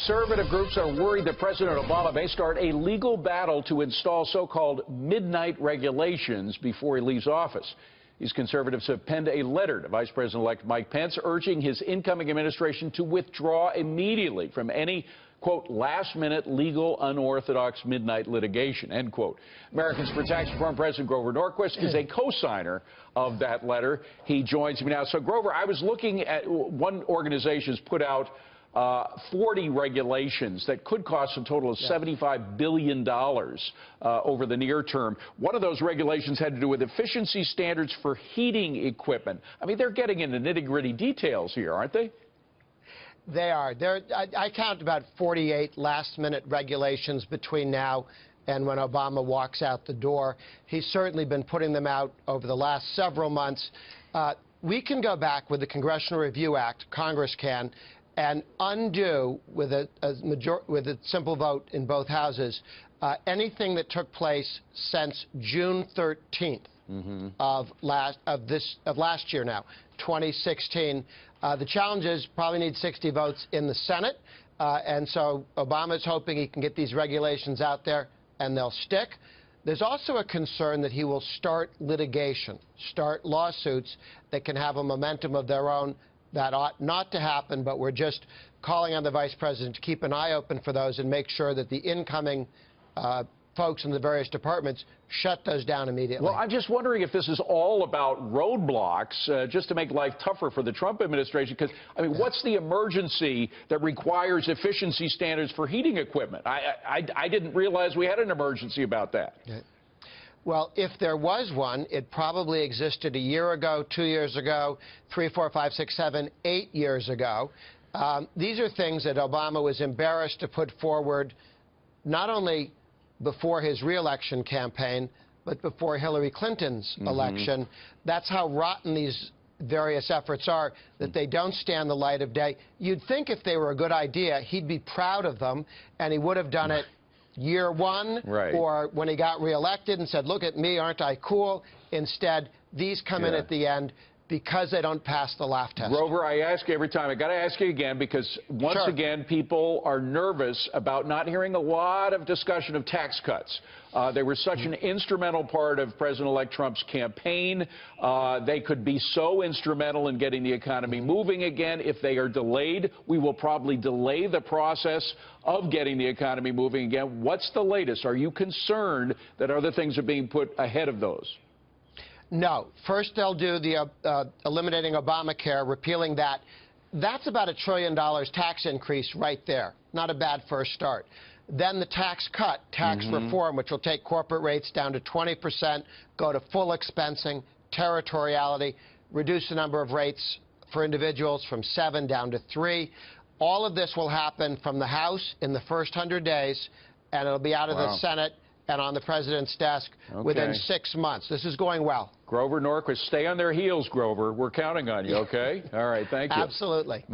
Conservative groups are worried that President Obama may start a legal battle to install so-called midnight regulations before he leaves office. These conservatives have penned a letter to Vice President-elect Mike Pence urging his incoming administration to withdraw immediately from any, quote, last-minute legal unorthodox midnight litigation, end quote. Americans for Tax Reform President Grover Norquist is a co-signer of that letter. He joins me now. So, Grover, I was looking at one organization has put out 40 regulations that could cost a total of $75 billion over the near term. One of those regulations had to do with efficiency standards for heating equipment. I mean, they're getting into nitty-gritty details here, aren't they? They are. I count about 48 last-minute regulations between now and when Obama walks out the door. He's certainly been putting them out over the last several months. We can go back with the Congressional Review Act, Congress can, and undo with a simple vote in both houses anything that took place since June 13th of last year now, 2016. The challenge is probably need 60 votes in the Senate, and so Obama's hoping he can get these regulations out there and they'll stick. There's also a concern that he will start litigation, start lawsuits that can have a momentum of their own. That ought not to happen, but we're just calling on the Vice President to keep an eye open for those and make sure that the incoming folks in the various departments shut those down immediately. Well, I'm just wondering if this is all about roadblocks just to make life tougher for the Trump administration, because, I mean, what's the emergency that requires efficiency standards for heating equipment? I didn't realize we had an emergency about that. Yeah. Well, if there was one, it probably existed a year ago, 2 years ago, 3, 4, 5, 6, 7, 8 years ago. These are things that Obama was embarrassed to put forward not only before his re-election campaign, but before Hillary Clinton's election. That's how rotten these various efforts are, that they don't stand the light of day. You'd think if they were a good idea, he'd be proud of them, and he would have done it year one, or when he got reelected and said, look at me, aren't I cool? Instead, these come in at the end because they don't pass the laugh test. Grover, I ask you every time. I got to ask you again because once again, people are nervous about not hearing a lot of discussion of tax cuts. They were such an instrumental part of President-elect Trump's campaign. They could be so instrumental in getting the economy moving again. If they are delayed, we will probably delay the process of getting the economy moving again. What's the latest? Are you concerned that other things are being put ahead of those? No. First, they'll do the eliminating Obamacare, repealing that. That's about $1 trillion tax increase right there. Not a bad first start. Then the tax cut, tax reform, which will take corporate rates down to 20%, go to full expensing, territoriality, reduce the number of rates for individuals from 7 down to 3. All of this will happen from the House in the first 100 days, and it'll be out of the Senate and on the president's desk within 6 months. This is going well. Grover Norquist, stay on their heels, Grover. We're counting on you, okay? All right, thank you. Absolutely.